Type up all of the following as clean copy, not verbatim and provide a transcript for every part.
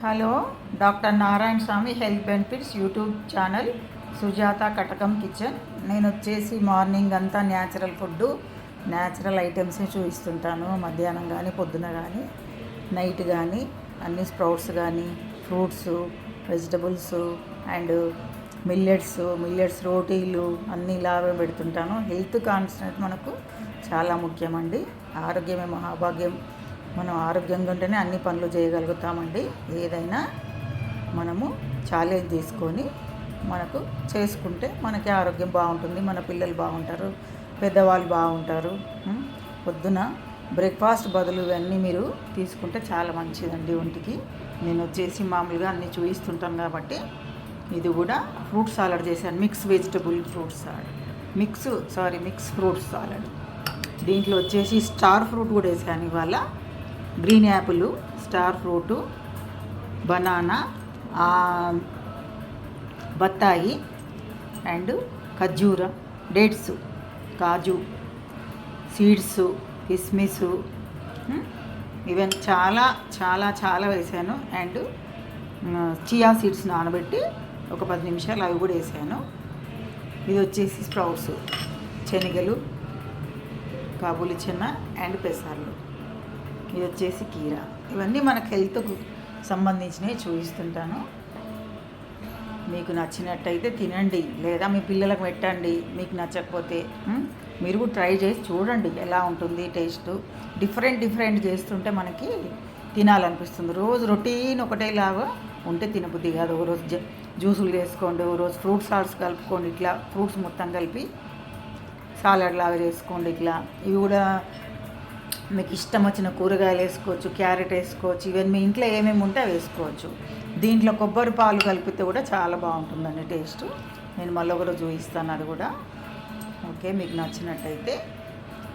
Hello, doctor Narayana Swamy health benefits YouTube channel Sujatha Katakam kitchen. నేను వచ్చేసి morning అంతా న్యాచురల్ ఫుడ్, న్యాచురల్ ఐటమ్సే చూపిస్తుంటాను. మధ్యాహ్నం కానీ పొద్దున కానీ నైట్ కానీ అన్ని స్ప్రౌట్స్ కానీ ఫ్రూట్స్, వెజిటబుల్స్ అండ్ మిల్లెట్స్ రోటీలు అన్నీ ఇలాగే పెడుతుంటాను. హెల్త్ కాన్సెప్ట్ మనకు చాలా ముఖ్యమండి. ఆరోగ్యమే మహాభాగ్యం. మనం ఆరోగ్యంగా ఉంటేనే అన్ని పనులు చేయగలుగుతామండి. ఏదైనా మనము ఛాలెంజ్ తీసుకొని మనకు చేసుకుంటే మనకి ఆరోగ్యం బాగుంటుంది, మన పిల్లలు బాగుంటారు, పెద్దవాళ్ళు బాగుంటారు. పొద్దున బ్రేక్ఫాస్ట్ బదులు ఇవన్నీ మీరు తీసుకుంటే చాలా మంచిదండి ఒంటికి. నేను వచ్చేసి మామూలుగా అన్నీ చూపిస్తుంటాను కాబట్టి ఇది కూడా ఫ్రూట్ సాలడ్ చేశాను. Mix vegetable fruit salad, mix fruit salad. దీంట్లో వచ్చేసి స్టార్ ఫ్రూట్ కూడా వేసాను ఇవాళ. Green Apple, star fruit, banana, బత్తాయి అండ్ ఖర్జూర, డేట్స్, కాజు, సీడ్స్, కిస్మిస్, ఇవన్నీ చాలా చాలా చాలా వేసాను. అండ్ చియా సీడ్స్ నానబెట్టి ఒక 10 నిమిషాలు అవి కూడా వేసాను. ఇది వచ్చేసి స్ప్రౌట్స్, శనగలు, కాబూలి చెన్న అండ్ పెసర్లు. ఇది వచ్చేసి కీరా. ఇవన్నీ మనకు హెల్త్కు సంబంధించినవి చూపిస్తుంటాను. మీకు నచ్చినట్టయితే తినండి, లేదా మీ పిల్లలకు పెట్టండి. మీకు నచ్చకపోతే మీరు కూడా ట్రై చేసి చూడండి ఎలా ఉంటుంది టేస్ట్. డిఫరెంట్ చేస్తుంటే మనకి తినాలనిపిస్తుంది. రోజు రొటీన్ ఒకటేలాగా ఉంటే తినబుద్ధి కాదు. ఒక రోజు జ్యూసులు చేసుకోండి, ఒక రోజు ఫ్రూట్ సాలడ్స్ కలుపుకోండి. ఇట్లా ఫ్రూట్స్ మొత్తం కలిపి సాలడ్ లాగా చేసుకోండి. ఇట్లా ఇవి కూడా మీకు ఇష్టం వచ్చిన కూరగాయలు వేసుకోవచ్చు, క్యారెట్ వేసుకోవచ్చు. ఇవన్నీ మీ ఇంట్లో ఏమేమి ఉంటే అవి వేసుకోవచ్చు. దీంట్లో కొబ్బరి పాలు కలిపితే కూడా చాలా బాగుంటుందండి టేస్ట్. నేను మళ్ళీ ఒకరోజు చూపిస్తాను అది కూడా. ఓకే, మీకు నచ్చినట్టయితే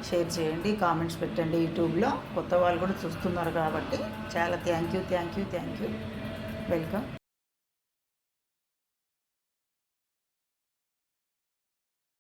షేర్ చేయండి, కామెంట్స్ పెట్టండి. యూట్యూబ్లో కొత్త వాళ్ళు కూడా చూస్తున్నారు కాబట్టి చాలా థ్యాంక్ యూ. వెల్కమ్.